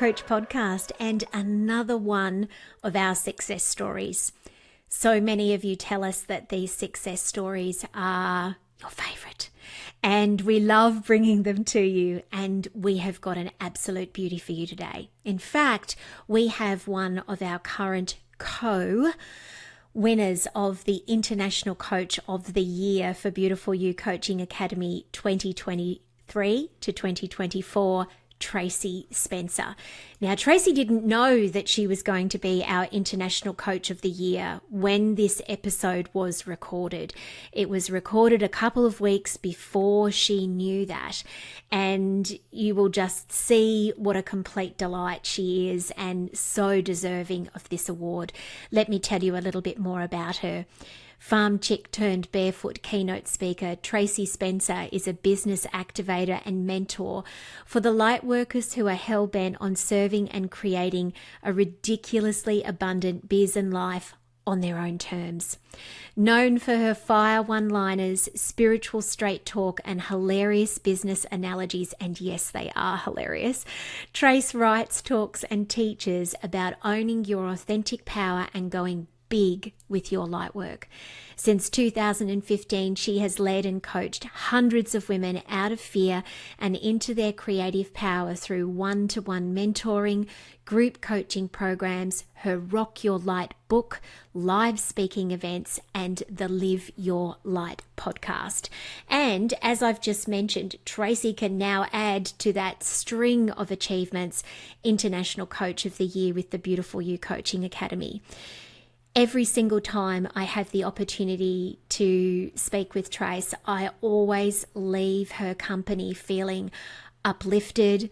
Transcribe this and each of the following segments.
Coach podcast and another one of our success stories. So many of you tell us that these success stories are your favorite, and we love bringing them to you, and we have got an absolute beauty for you today. In fact, we have one of our current winners of the International Coach of the Year for Beautiful You Coaching Academy 2023 to 2024, Tracey Spencer. Now, Tracey didn't know that she was going to be our International Coach of the Year when this episode was recorded. It was recorded a couple of weeks before she knew that. And you will just see what a complete delight she is and so deserving of this award. Let me tell you a little bit more about her. Farm chick turned barefoot keynote speaker, Tracey Spencer is a business activator and mentor for the lightworkers who are hell-bent on serving and creating a ridiculously abundant biz and life on their own terms. Known for her fire one-liners, spiritual straight talk, and hilarious business analogies, and yes, they are hilarious, Trace writes, talks, and teaches about owning your authentic power and going big with your light work. Since 2015, she has led and coached hundreds of women out of fear and into their creative power through one-to-one mentoring, group coaching programs, her Rock Your Light book, live speaking events, and the Live Your Light podcast. And as I've just mentioned, Tracey can now add to that string of achievements, International Coach of the Year with the Beautiful You Coaching Academy. Every single time I have the opportunity to speak with Trace, I always leave her company feeling uplifted,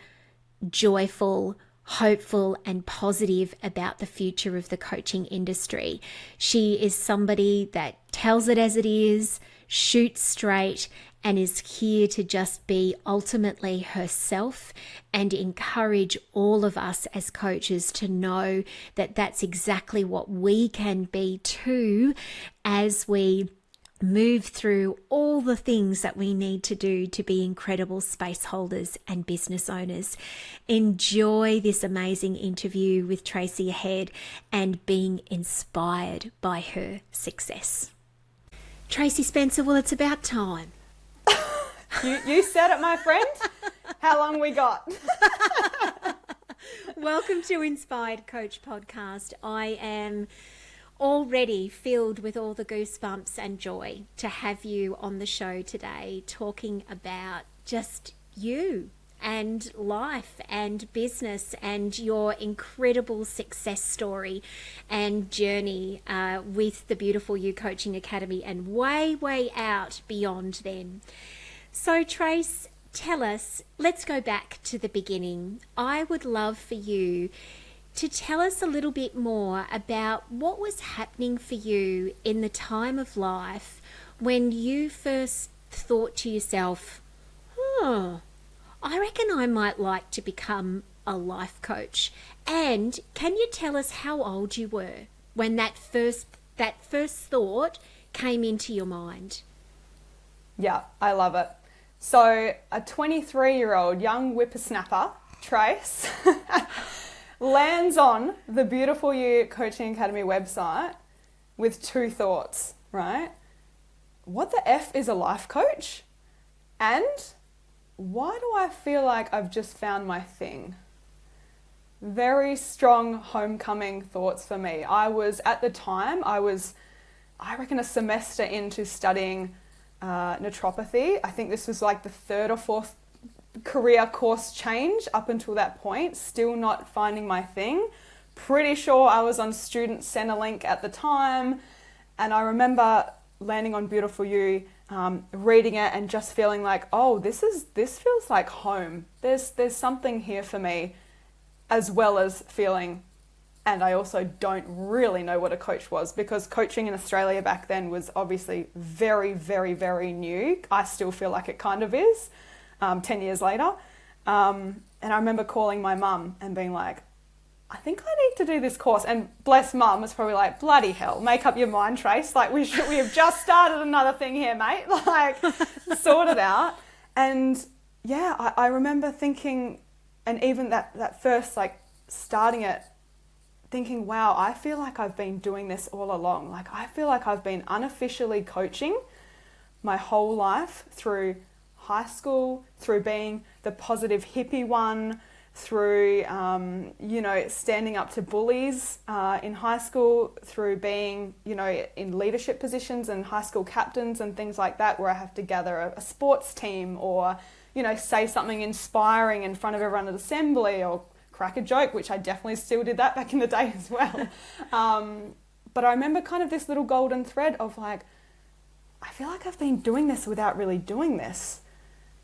joyful, hopeful, and positive about the future of the coaching industry. She is somebody that tells it as it is, shoots straight, and is here to just be ultimately herself and encourage all of us as coaches to know that that's exactly what we can be too as we move through all the things that we need to do to be incredible space holders and business owners. Enjoy this amazing interview with Tracey ahead and being inspired by her success. Tracey Spencer, well, it's about time. You said it, my friend. How long we got? Welcome to Inspired Coach Podcast. I am already filled with all the goosebumps and joy to have you on the show today talking about just you and life and business and your incredible success story and journey with the Beautiful You Coaching Academy and way out beyond then. So Trace, tell us, let's go back to the beginning. I would love for you to tell us a little bit more about what was happening for you in the time of life when you first thought to yourself, I reckon I might like to become a life coach. And can you tell us how old you were when that first thought came into your mind? Yeah, I love it. So a 23-year-old young whippersnapper, Trace, lands on the Beautiful You Coaching Academy website with two thoughts, right? What the F is a life coach? And why do I feel like I've just found my thing? Very strong homecoming thoughts for me. I reckon a semester into studying naturopathy. I think this was like the third or fourth career course change up until that point, still not finding my thing. Pretty sure I was on Student Centrelink at the time, and I remember landing on Beautiful You, reading it and just feeling like, oh, this feels like home. There's something here for me, as well as feeling, and I also don't really know what a coach was, because coaching in Australia back then was obviously very, very, very new. I still feel like it kind of is, 10 years later. And I remember calling my mum and being like, I think I need to do this course. And bless mum was probably like, bloody hell, make up your mind, Trace. Like we have just started another thing here, mate. Like sort it out. And yeah, I remember thinking, and even that first like starting it thinking, wow, I feel like I've been doing this all along. Like, I feel like I've been unofficially coaching my whole life through high school, through being the positive hippie one, through, standing up to bullies in high school, through being, in leadership positions and high school captains and things like that, where I have to gather a sports team or, say something inspiring in front of everyone at assembly or crack a joke, which I definitely still did that back in the day as well. But I remember kind of this little golden thread of like, I feel like I've been doing this without really doing this.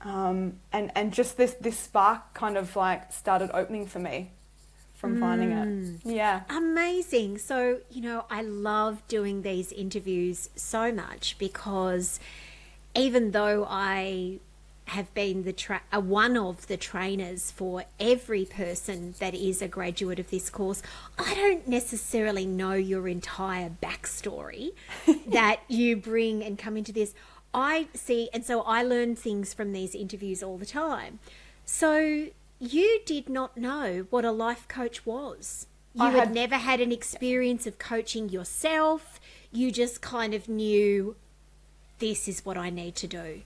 And just this spark kind of like started opening for me from finding it. Yeah. Amazing. So, I love doing these interviews so much because even though I have been one of the trainers for every person that is a graduate of this course, I don't necessarily know your entire backstory that you bring and come into this. I see, and so I learn things from these interviews all the time. So you did not know what a life coach was. You had never had an experience of coaching yourself. You just kind of knew, this is what I need to do.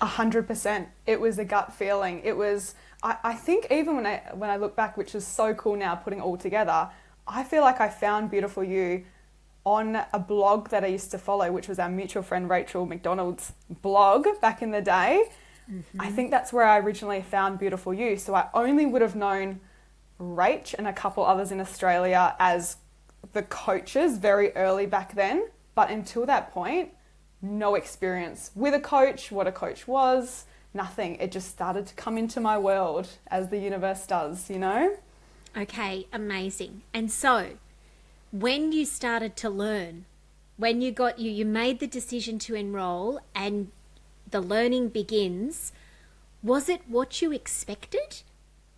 100%. It was a gut feeling. It was, I think even when I look back, which is so cool now, putting it all together, I feel like I found Beautiful You on a blog that I used to follow, which was our mutual friend Rachel McDonald's blog back in the day. Mm-hmm. I think that's where I originally found Beautiful You. So I only would have known Rach and a couple others in Australia as the coaches very early back then. But until that point, no experience with a coach, what a coach was, nothing. It just started to come into my world as the universe does, Okay, amazing. And so when you started to learn, when you made the decision to enroll and the learning begins, was it what you expected?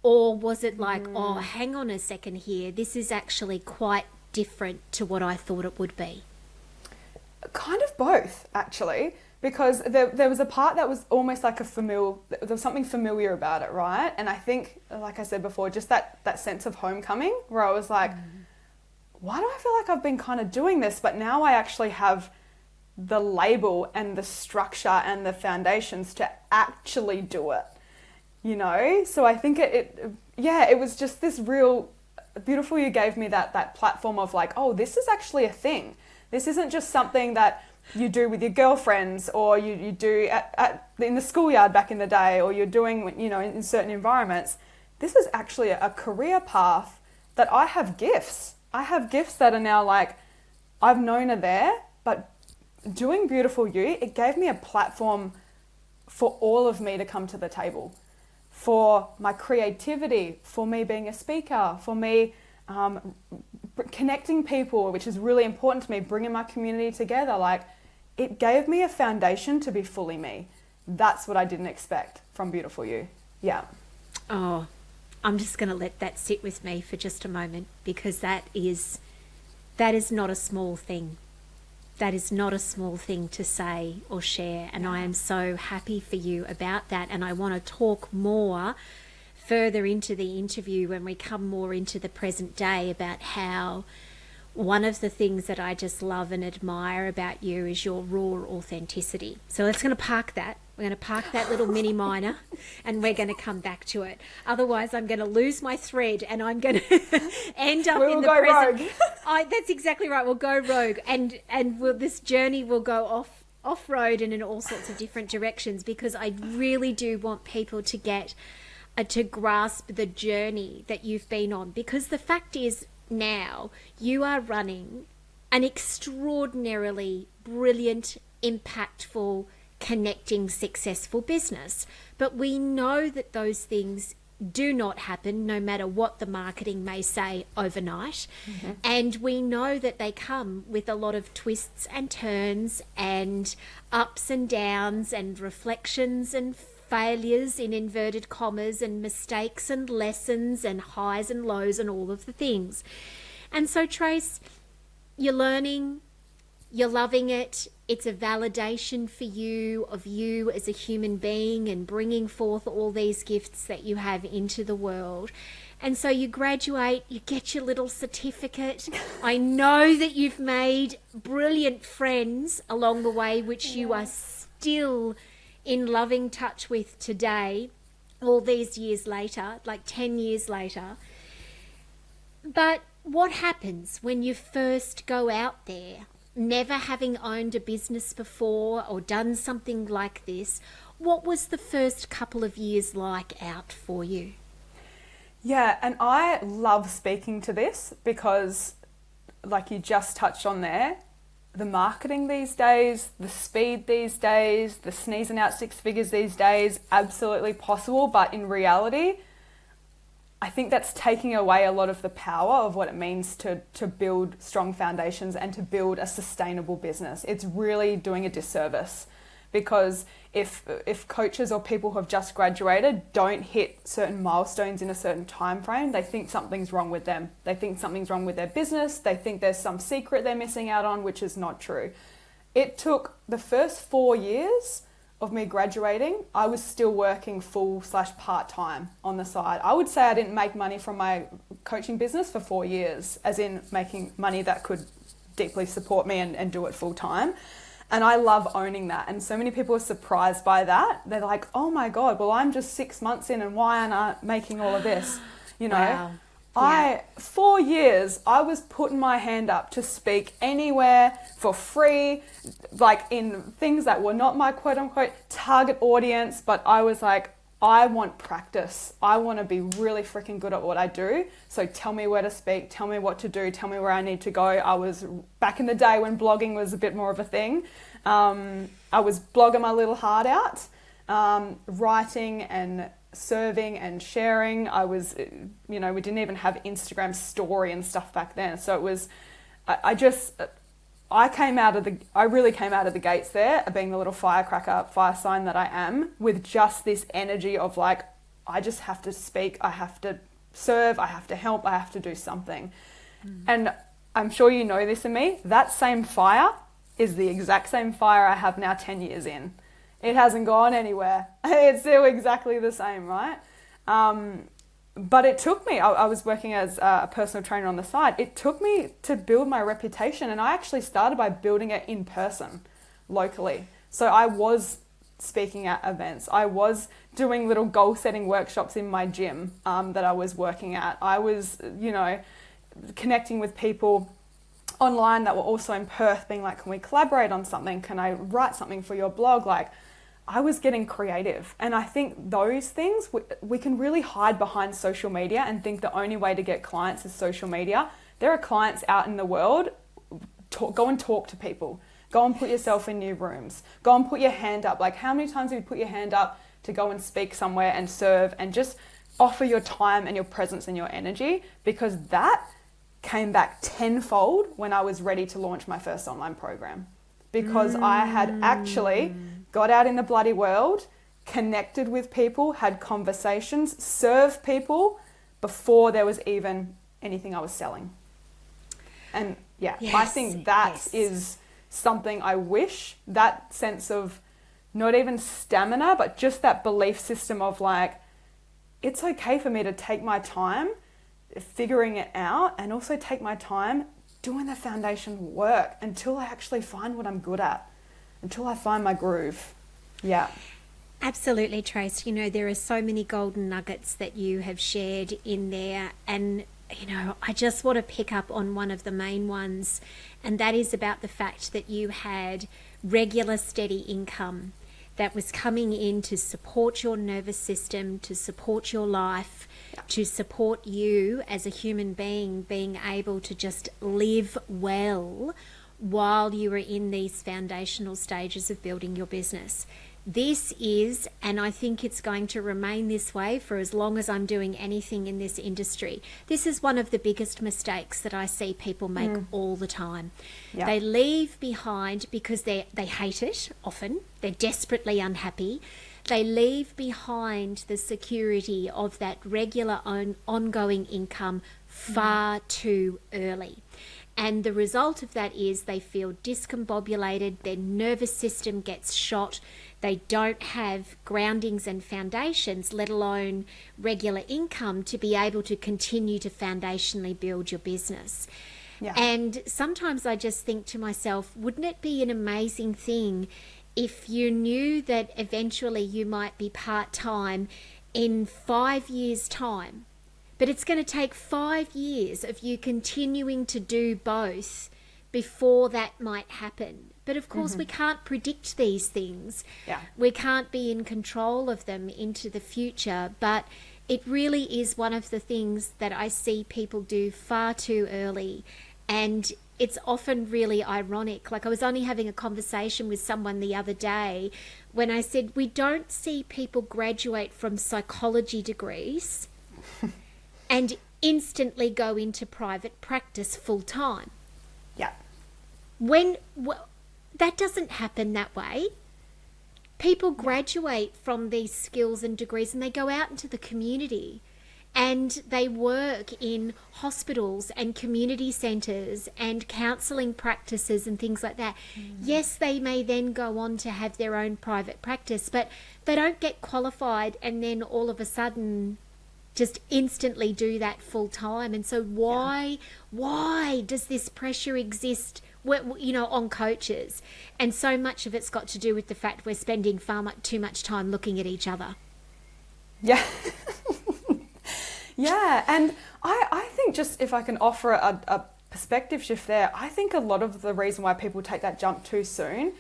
Or was it like, oh, hang on a second here, this is actually quite different to what I thought it would be? Kind of both, actually, because there was a part that was almost like there was something familiar about it, right? And I think, like I said before, just that sense of homecoming where I was like, why do I feel like I've been kind of doing this, but now I actually have the label and the structure and the foundations to actually do it, So I think it was just this real Beautiful You gave me that platform of like, oh, this is actually a thing. This isn't just something that you do with your girlfriends or you do in the schoolyard back in the day, or you're doing, in certain environments. This is actually a career path that I have gifts. I have gifts that are now like, I've known are there, but doing Beautiful You, it gave me a platform for all of me to come to the table, for my creativity, for me being a speaker, for me connecting people, which is really important to me, bringing my community together. Like, it gave me a foundation to be fully me. That's what I didn't expect from Beautiful You. Yeah. Oh, I'm just going to let that sit with me for just a moment, because that is not a small thing. That is not a small thing to say or share. And I am so happy for you about that. And I want to talk more further into the interview when we come more into the present day about how one of the things that I just love and admire about you is your raw authenticity. So let's going to park that. We're going to park that little mini minor and we're going to come back to it. Otherwise, I'm going to lose my thread and I'm going to end up in the present. Rogue. That's exactly right. We'll go rogue and this journey will go off-road and in all sorts of different directions, because I really do want people to get to grasp the journey that you've been on, because the fact is now you are running an extraordinarily brilliant, impactful, connecting, successful business. But we know that those things do not happen, no matter what the marketing may say, overnight. Mm-hmm. And we know that they come with a lot of twists and turns and ups and downs and reflections and failures in inverted commas and mistakes and lessons and highs and lows and all of the things. And so, Trace, you're learning, you're loving it. It's a validation for you of you as a human being and bringing forth all these gifts that you have into the world. And so you graduate, you get your little certificate. I know that you've made brilliant friends along the way, which you are still in loving touch with today, all these years later, like 10 years later. But what happens when you first go out there, never having owned a business before or done something like this? What was the first couple of years like out for you? Yeah, and I love speaking to this because, like you just touched on there, the marketing these days, the speed these days, the sneezing out six figures these days, absolutely possible. But in reality, I think that's taking away a lot of the power of what it means to build strong foundations and to build a sustainable business. It's really doing a disservice, because if coaches or people who have just graduated don't hit certain milestones in a certain time frame, they think something's wrong with them. They think something's wrong with their business. They think there's some secret they're missing out on, which is not true. It took the first 4 years of me graduating, I was still working full/part-time on the side. I would say I didn't make money from my coaching business for 4 years, as in making money that could deeply support me and do it full time. And I love owning that. And so many people are surprised by that. They're like, oh my God, well, I'm just 6 months in and why aren't I making all of this? You know, Wow. Yeah. 4 years, I was putting my hand up to speak anywhere for free, like in things that were not my quote unquote target audience, but I was like, I want practice. I want to be really freaking good at what I do. So tell me where to speak, tell me what to do, tell me where I need to go. I was back in the day when blogging was a bit more of a thing. I was blogging my little heart out, writing and serving and sharing. I was, we didn't even have Instagram story and stuff back then. So it was, I really came out of the gates there, being the little fire sign that I am, with just this energy of like, I just have to speak, I have to serve, I have to help, I have to do something. And I'm sure you know this in me, that same fire is the exact same fire I have now 10 years in. It hasn't gone anywhere. It's still exactly the same, right? But it took me, I was working as a personal trainer on the side. It took me to build my reputation, and I actually started by building it in person, locally. So I was speaking at events. I was doing little goal setting workshops in my gym that I was working at. I was, connecting with people online that were also in Perth, being like, can we collaborate on something? Can I write something for your blog? Like, I was getting creative. And I think those things, we can really hide behind social media and think the only way to get clients is social media. There are clients out in the world. Go and talk to people. Go and put yourself in new rooms. Go and put your hand up. Like, how many times have you put your hand up to go and speak somewhere and serve and just offer your time and your presence and your energy? Because that came back tenfold when I was ready to launch my first online program. Because I had actually got out in the bloody world, connected with people, had conversations, served people before there was even anything I was selling. And I think that is something I wish, that sense of not even stamina, but just that belief system of like, it's okay for me to take my time figuring it out, and also take my time doing the foundation work until I actually find what I'm good at, until I find my groove. Yeah. Absolutely, Trace. There are so many golden nuggets that you have shared in there. And, I just want to pick up on one of the main ones. And that is about the fact that you had regular, steady income that was coming in to support your nervous system, to support your life, to support you as a human being able to just live well while you were in these foundational stages of building your business. This is, and I think it's going to remain this way for as long as I'm doing anything in this industry, this is one of the biggest mistakes that I see people make all the time. Yeah. They leave behind, because they hate it often, they're desperately unhappy. They leave behind the security of that regular ongoing income far too early. And the result of that is they feel discombobulated, their nervous system gets shot, they don't have groundings and foundations, let alone regular income to be able to continue to foundationally build your business. Yeah. And sometimes I just think to myself, wouldn't it be an amazing thing if you knew that eventually you might be part-time in 5 years' time? But it's going to take 5 years of you continuing to do both before that might happen. But of course, we can't predict these things. Yeah. We can't be in control of them into the future. But it really is one of the things that I see people do far too early. And it's often really ironic. Like, I was only having a conversation with someone the other day when I said, we don't see people graduate from psychology degrees and instantly go into private practice full time. Yeah. That doesn't happen that way. People graduate from these skills and degrees and they go out into the community and they work in hospitals and community centres and counselling practices and things like that. Yes, they may then go on to have their own private practice, but they don't get qualified and then all of a sudden just instantly do that full time. And so why does this pressure exist, on coaches? And so much of it's got to do with the fact we're spending too much time looking at each other. Yeah. Yeah. And I think, just if I can offer a perspective shift there, I think a lot of the reason why people take that jump too soon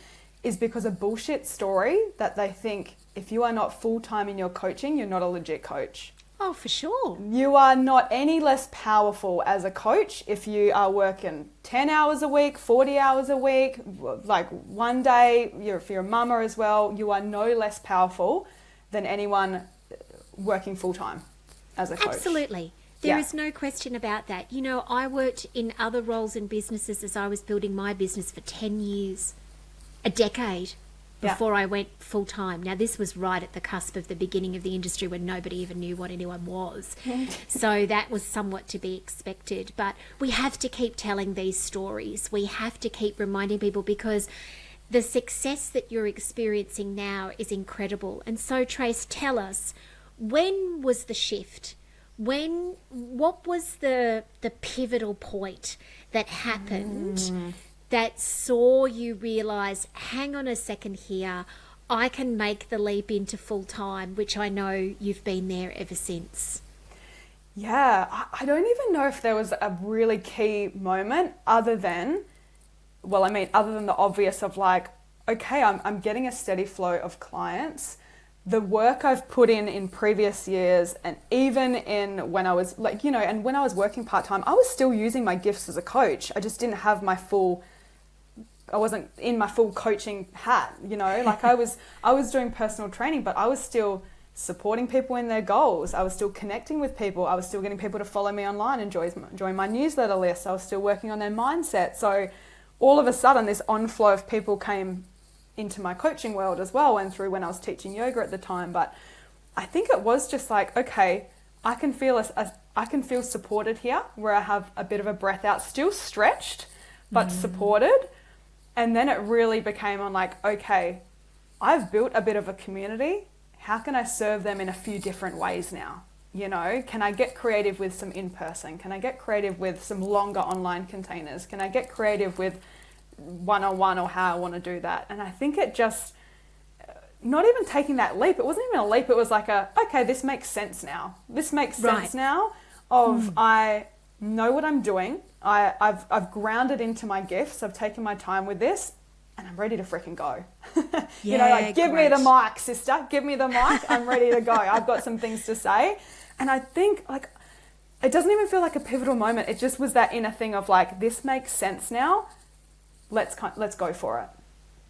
is because a bullshit story that they think if you are not full-time in your coaching, you're not a legit coach. Oh, for sure. You are not any less powerful as a coach if you are working 10 hours a week, 40 hours a week, like one day, if you're a mama as well, you are no less powerful than anyone working full-time as a coach. Absolutely. There is no question about that. I worked in other roles in businesses as I was building my business for 10 years, a decade. Before I went full-time. Now, this was right at the cusp of the beginning of the industry when nobody even knew what anyone was. So that was somewhat to be expected. But we have to keep telling these stories. We have to keep reminding people, because the success that you're experiencing now is incredible. And so, Trace, tell us, when was the shift? What was the pivotal point that happened that saw you realise, hang on a second here, I can make the leap into full-time, which I know you've been there ever since? Yeah, I don't even know if there was a really key moment other than the obvious of like, okay, I'm getting a steady flow of clients. The work I've put in previous years, and even in when I was and when I was working part-time, I was still using my gifts as a coach. I just didn't have I wasn't in my full coaching hat, like I was doing personal training, but I was still supporting people in their goals. I was still connecting with people. I was still getting people to follow me online and join my newsletter list. I was still working on their mindset. So all of a sudden, this onflow of people came into my coaching world as well, and through when I was teaching yoga at the time. But I think it was just like, okay, I can feel supported here, where I have a bit of a breath out, still stretched, but supported. And then it really became on like, okay, I've built a bit of a community. How can I serve them in a few different ways now? Can I get creative with some in-person? Can I get creative with some longer online containers? Can I get creative with one-on-one, or how I want to do that? And I think it just, not even taking that leap, it wasn't even a leap. It was like okay, this makes sense now. This makes sense now of I know what I'm doing. I've grounded into my gifts. I've taken my time with this, and I'm ready to freaking go. Give me the mic, sister. Give me the mic. I'm ready to go. I've got some things to say. And I think it doesn't even feel like a pivotal moment. It just was that inner thing of like, this makes sense now. Let's go for it.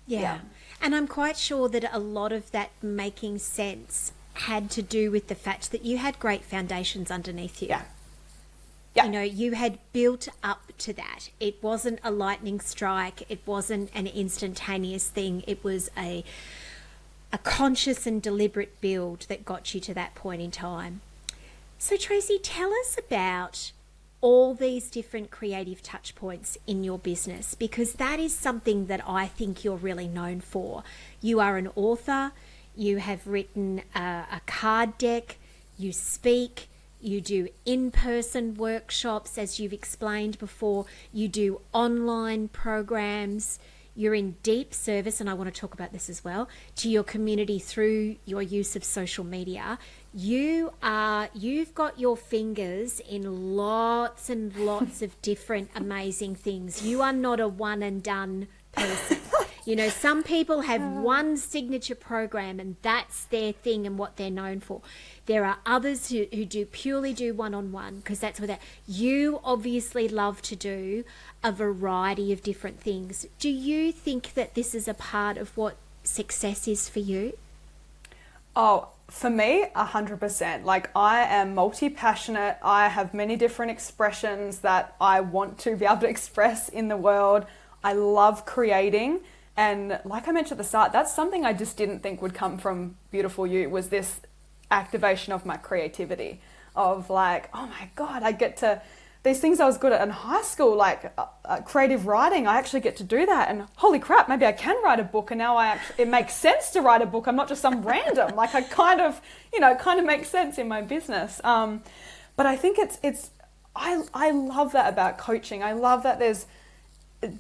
Yeah. And I'm quite sure that a lot of that making sense had to do with the fact that you had great foundations underneath you. Yeah. You had built up to that. It wasn't a lightning strike. It wasn't an instantaneous thing. It was a conscious and deliberate build that got you to that point in time. So, Tracey, tell us about all these different creative touch points in your business, because that is something that I think you're really known for. You are an author, you have written a card deck, you speak, you do in-person workshops, as you've explained before, you do online programs, you're in deep service, and I want to talk about this as well, to your community through your use of social media. You've got your fingers in lots and lots of different amazing things. You are not a one and done person. You know, some people have one signature program and that's their thing and what they're known for. There are others who purely do one-on-one, because that's what you obviously love to do a variety of different things. Do you think that this is a part of what success is for you? Oh, for me, 100%. Like, I am multi-passionate. I have many different expressions that I want to be able to express in the world. I love creating. And like I mentioned at the start, that's something I just didn't think would come from Beautiful You, was this activation of my creativity, of like, oh my God, I get to, these things I was good at in high school, like creative writing, I actually get to do that. And holy crap, maybe I can write a book. And now it makes sense to write a book. I'm not just some random, like I kind of makes sense in my business. But I think I love that about coaching. I love that there's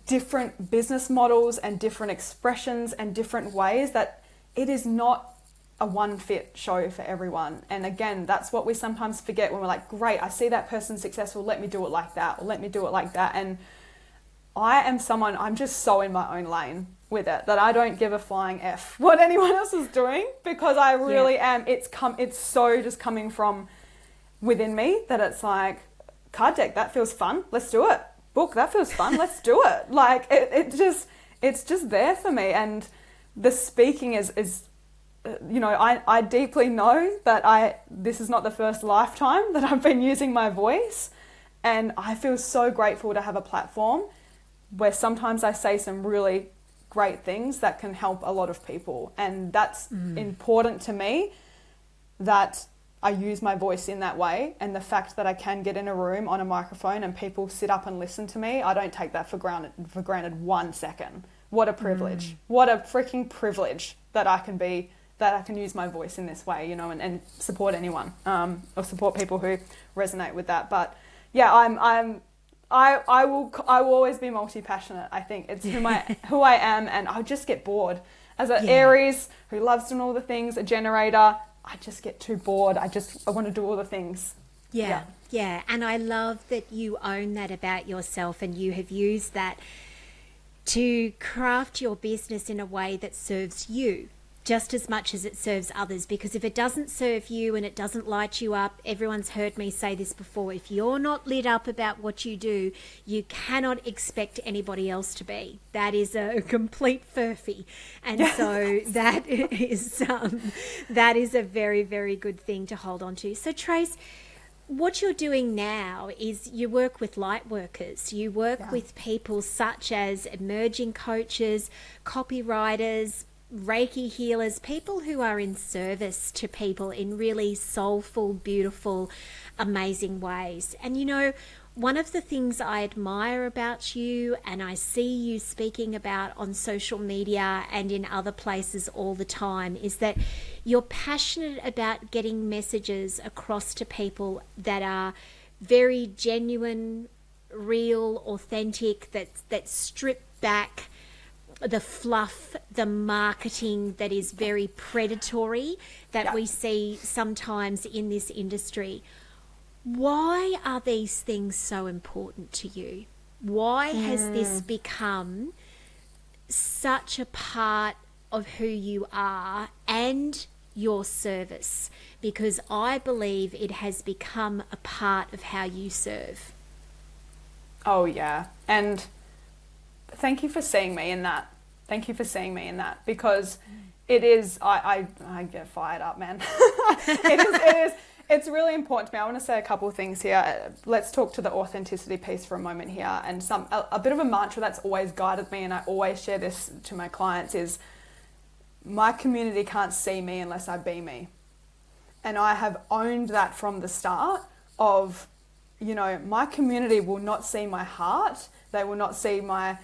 different business models and different expressions and different ways, that it is not a one fit show for everyone. And again, that's what we sometimes forget when we're like, great, I see that person successful, let me do it like that, or let me do it like that. And I am someone, I'm just so in my own lane with it that I don't give a flying F what anyone else is doing, because I really am, it's so just coming from within me, that it's like, card deck, that feels fun, let's do it. Book, that feels fun, let's do it. Like it's just there for me. And the speaking is I deeply know that this is not the first lifetime that I've been using my voice, and I feel so grateful to have a platform where sometimes I say some really great things that can help a lot of people. And that's important to me, that I use my voice in that way. And the fact that I can get in a room on a microphone and people sit up and listen to me, I don't take that for granted 1 second. What a privilege. What a freaking privilege that I can use my voice in this way, and support anyone, or support people who resonate with that. But yeah, I will always be multi-passionate. I think it's who I am, and I'll just get bored. As an Aries who loves doing all the things, a generator, I just get too bored. I want to do all the things. Yeah. And I love that you own that about yourself, and you have used that to craft your business in a way that serves you just as much as it serves others. Because if it doesn't serve you and it doesn't light you up, everyone's heard me say this before, if you're not lit up about what you do, you cannot expect anybody else to be. That is a complete furphy. And so that is a very, very good thing to hold on to. So Trace, what you're doing now is you work with lightworkers. You work with people such as emerging coaches, copywriters, Reiki healers, people who are in service to people in really soulful, beautiful, amazing ways. And one of the things I admire about you, and I see you speaking about on social media and in other places all the time, is that you're passionate about getting messages across to people that are very genuine, real, authentic, that strip back the fluff, the marketing that is very predatory that we see sometimes in this industry. Why are these things so important to you? Why has this become such a part of who you are and your service? Because I believe it has become a part of how you serve. Oh yeah. And thank you for seeing me in that. Because it is, I get fired up, man. It's really important to me. I want to say a couple of things here. Let's talk to the authenticity piece for a moment here. And a bit of a mantra that's always guided me, and I always share this to my clients, is my community can't see me unless I be me. And I have owned that from the start of you know, my community will not see my heart. They will not see my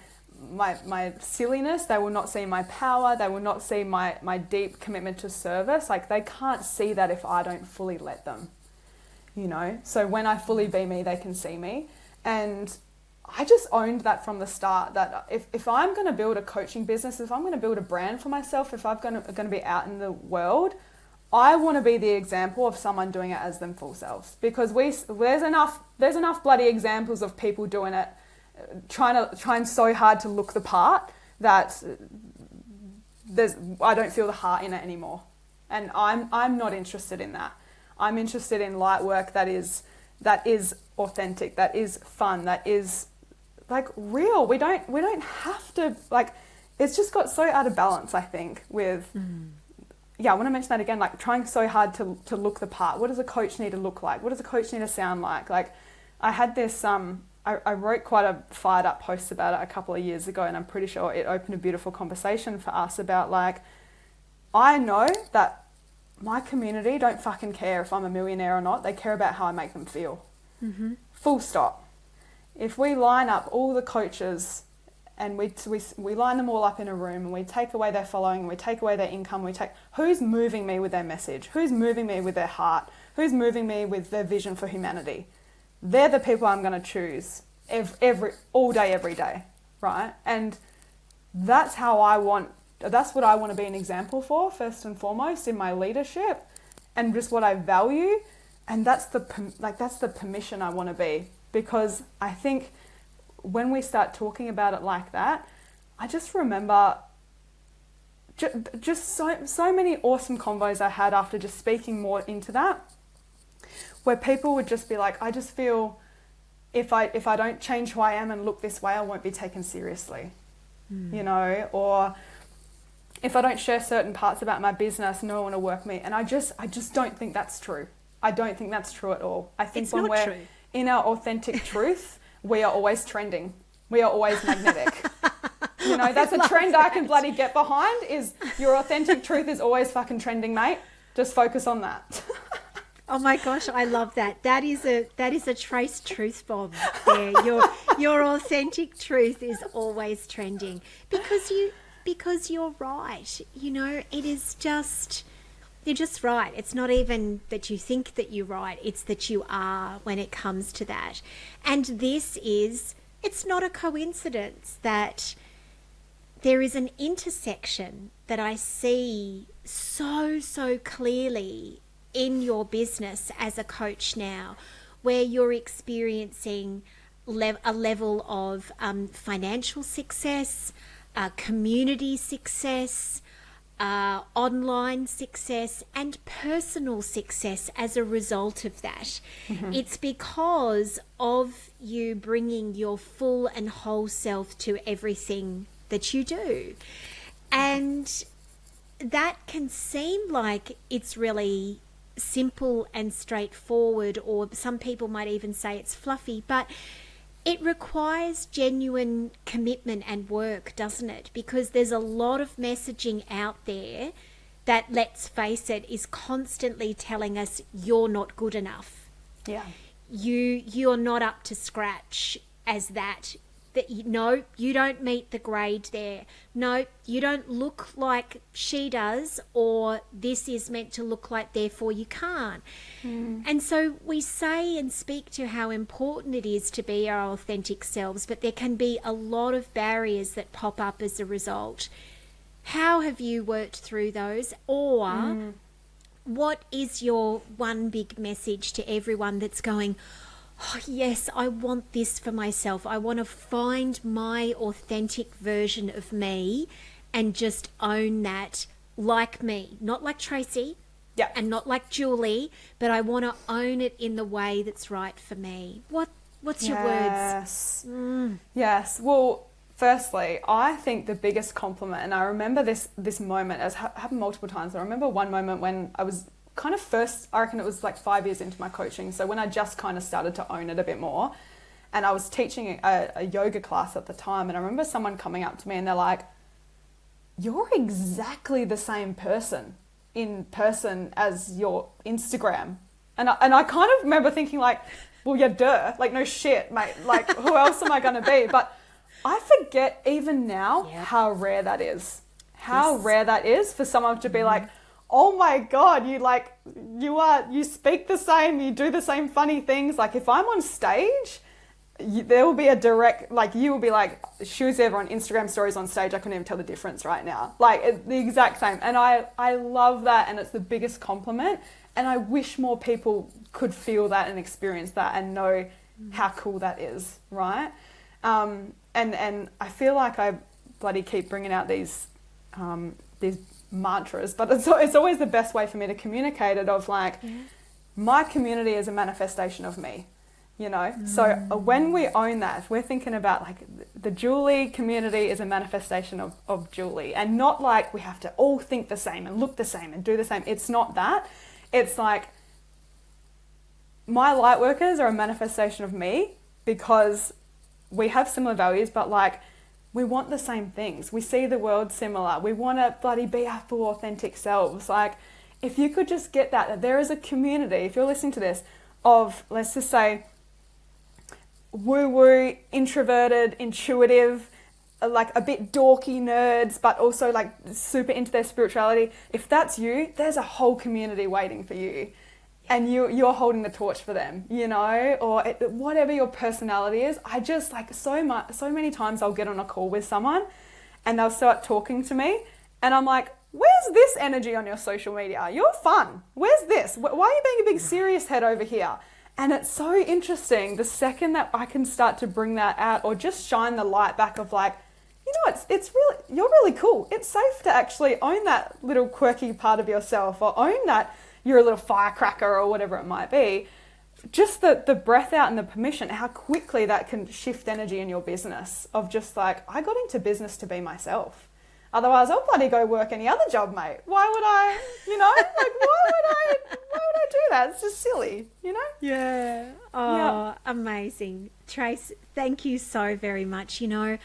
silliness. They will not see my power. They will not see my deep commitment to service. Like, they can't see that if I don't fully let them, you know? So when I fully be me, they can see me. And I just owned that from the start, that if I'm going to build a coaching business, if I'm going to build a brand for myself, if I'm going to be out in the world, I want to be the example of someone doing it as them full selves, because there's enough bloody examples of people doing it, trying so hard to look the part, that I don't feel the heart in it anymore. And I'm not interested in that. I'm interested in light work that is authentic, that is fun, that is like real. We don't have to, like, it's just got so out of balance, I think, with yeah, I want to mention that again, like trying so hard to look the part. What does a coach need to look like? What does a coach need to sound like? Like, I had this, I wrote quite a fired up post about it a couple of years ago, and I'm pretty sure it opened a beautiful conversation for us about, like, I know that my community don't fucking care if I'm a millionaire or not. They care about how I make them feel. Mm-hmm. Full stop. If we line up all the coaches and we line them all up in a room, and we take away their following, and we take away their income, we take who's moving me with their message, who's moving me with their heart, who's moving me with their vision for humanity. They're the people I'm going to choose all day, every day, right? And that's what I want to be an example for, first and foremost, in my leadership, and just what I value. And that's the permission I want to be, because I think when we start talking about it like that, I just remember just so many awesome convos I had after just speaking more into that, where people would just be like, I just feel if I don't change who I am and look this way, I won't be taken seriously, you know, or if I don't share certain parts about my business, no one will work with me. And I just don't think that's true. I don't think that's true at all. I think when we're in our authentic truth, we are always trending. We are always magnetic. You know, that's a trend I can bloody get behind, is your authentic truth is always fucking trending, mate. Just focus on that. Oh my gosh, I love that. That is a Trace truth bomb there. Your authentic truth is always trending, because you're right. You know, it is just, you're just right. It's not even that you think that you're right. It's that you are when it comes to that. And it's not a coincidence that there is an intersection that I see so clearly in your business as a coach now, where you're experiencing a level of financial success, community success, online success, and personal success as a result of that. Mm-hmm. It's because of you bringing your full and whole self to everything that you do. And that can seem like it's really simple and straightforward, or some people might even say it's fluffy, but it requires genuine commitment and work, doesn't it? Because there's a lot of messaging out there that, let's face it, is constantly telling us you're not good enough. Yeah. You're not up to scratch as that. No, you don't meet the grade there. No, you don't look like she does, or this is meant to look like, therefore you can't. And so we say and speak to how important it is to be our authentic selves, but there can be a lot of barriers that pop up as a result. How have you worked through those? Or what is your one big message to everyone that's going, oh, yes, I want this for myself. I want to find my authentic version of me and just own that, like me, not like Tracey, and not like Julie, but I want to own it in the way that's right for me. What's your words? Yes. Well, firstly, I think the biggest compliment, and I remember this moment, as happened multiple times. I remember one moment when I was kind of first, I reckon it was like 5 years into my coaching. So when I just kind of started to own it a bit more, and I was teaching a yoga class at the time, and I remember someone coming up to me and they're like, you're exactly the same person in person as your Instagram. And I kind of remember thinking like, well, yeah, duh. Like, no shit, mate. Like, who else am I going to be? But I forget even now how rare that is. How rare that is for someone to be like, oh my God, you speak the same, you do the same funny things. Like, if I'm on stage, there will be a direct, like, you will be like, she was ever on Instagram stories on stage. I couldn't even tell the difference right now. Like, it's the exact same. And I love that. And it's the biggest compliment. And I wish more people could feel that and experience that and know how cool that is, right? And I feel like I bloody keep bringing out these mantras, but it's always the best way for me to communicate it, of like, my community is a manifestation of me, you know? So when we own that, we're thinking about like the Julie community is a manifestation of Julie, and not like we have to all think the same and look the same and do the same. It's not that. It's like, my lightworkers are a manifestation of me, because we have similar values, but like, we want the same things. We see the world similar. We want to bloody be our full authentic selves. Like, if you could just get that there is a community, if you're listening to this, of, let's just say, woo-woo, introverted, intuitive, like a bit dorky nerds, but also like super into their spirituality. If that's you, there's a whole community waiting for you. And you're holding the torch for them, you know, or whatever your personality is. I just like so many times I'll get on a call with someone and they'll start talking to me and I'm like, where's this energy on your social media? You're fun. Where's this? Why are you being a big serious head over here? And it's so interesting. The second that I can start to bring that out, or just shine the light back of like, you know, it's really, you're really cool. It's safe to actually own that little quirky part of yourself, or own that you're a little firecracker, or whatever it might be. Just the breath out and the permission, how quickly that can shift energy in your business, of just like, I got into business to be myself. Otherwise, I'll bloody go work any other job, mate. Why would I, you know, like, why would I do that? It's just silly, you know? Yeah. Oh, amazing. Trace, thank you so very much. You know,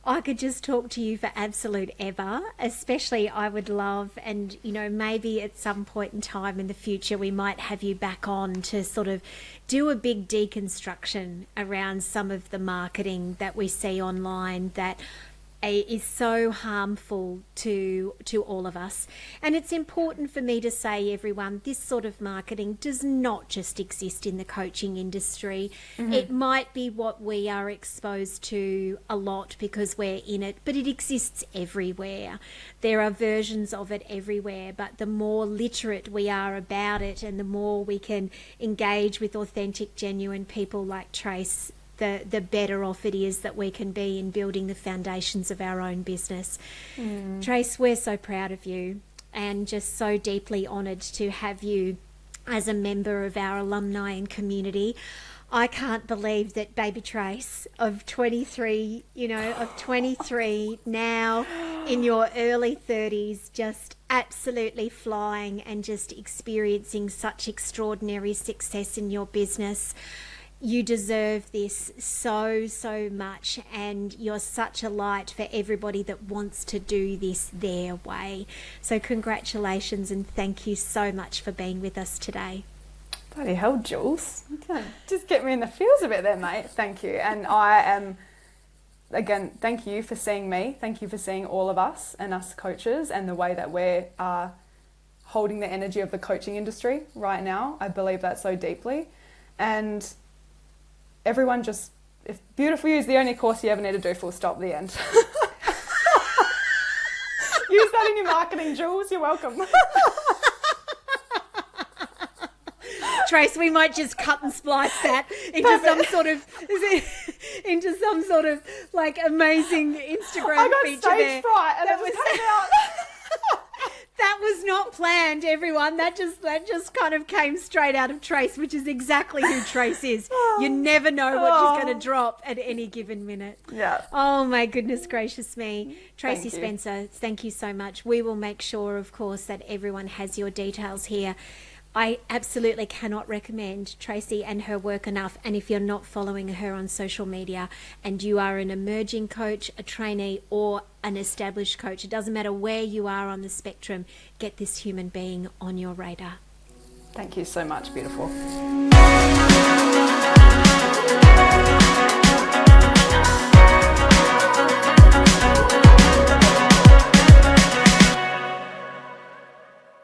I could just talk to you for absolute ever, especially I would love, and, you know, maybe at some point in time in the future, we might have you back on to sort of do a big deconstruction around some of the marketing that we see online that is so harmful to all of us. And it's important for me to say, everyone, this sort of marketing does not just exist in the coaching industry. It might be what we are exposed to a lot because we're in it, but it exists everywhere. There are versions of it everywhere, but the more literate we are about it, and the more we can engage with authentic, genuine people like Trace, the better off it is that we can be in building the foundations of our own business. Trace, we're so proud of you and just so deeply honoured to have you as a member of our alumni and community. I can't believe that baby Trace of 23, now in your early 30s, just absolutely flying and just experiencing such extraordinary success in your business. You deserve this so much, and you're such a light for everybody that wants to do this their way. So congratulations, and thank you so much for being with us today. Bloody hell, Jules. Okay. Just get me in the feels a bit there, mate. Thank you. And I am, again, thank you for seeing me. Thank you for seeing all of us and us coaches, and the way that we're holding the energy of the coaching industry right now. I believe that so deeply. And everyone, just, if Beautiful You is the only course you ever need to do, full stop, the end. Use that in your marketing, Jules. You're welcome. Trace, we might just cut and splice that into some sort of like amazing Instagram feature there. I got stage fright and it was coming out. That was not planned, everyone. That just kind of came straight out of Trace, which is exactly who Trace is. You never know what she's going to drop at any given minute. Yeah. Oh, my goodness gracious me. Tracey Spencer, thank you so much. We will make sure, of course, that everyone has your details here. I absolutely cannot recommend Tracey and her work enough. And if you're not following her on social media and you are an emerging coach, a trainee, or an established coach, it doesn't matter where you are on the spectrum, get this human being on your radar. Thank you so much, beautiful.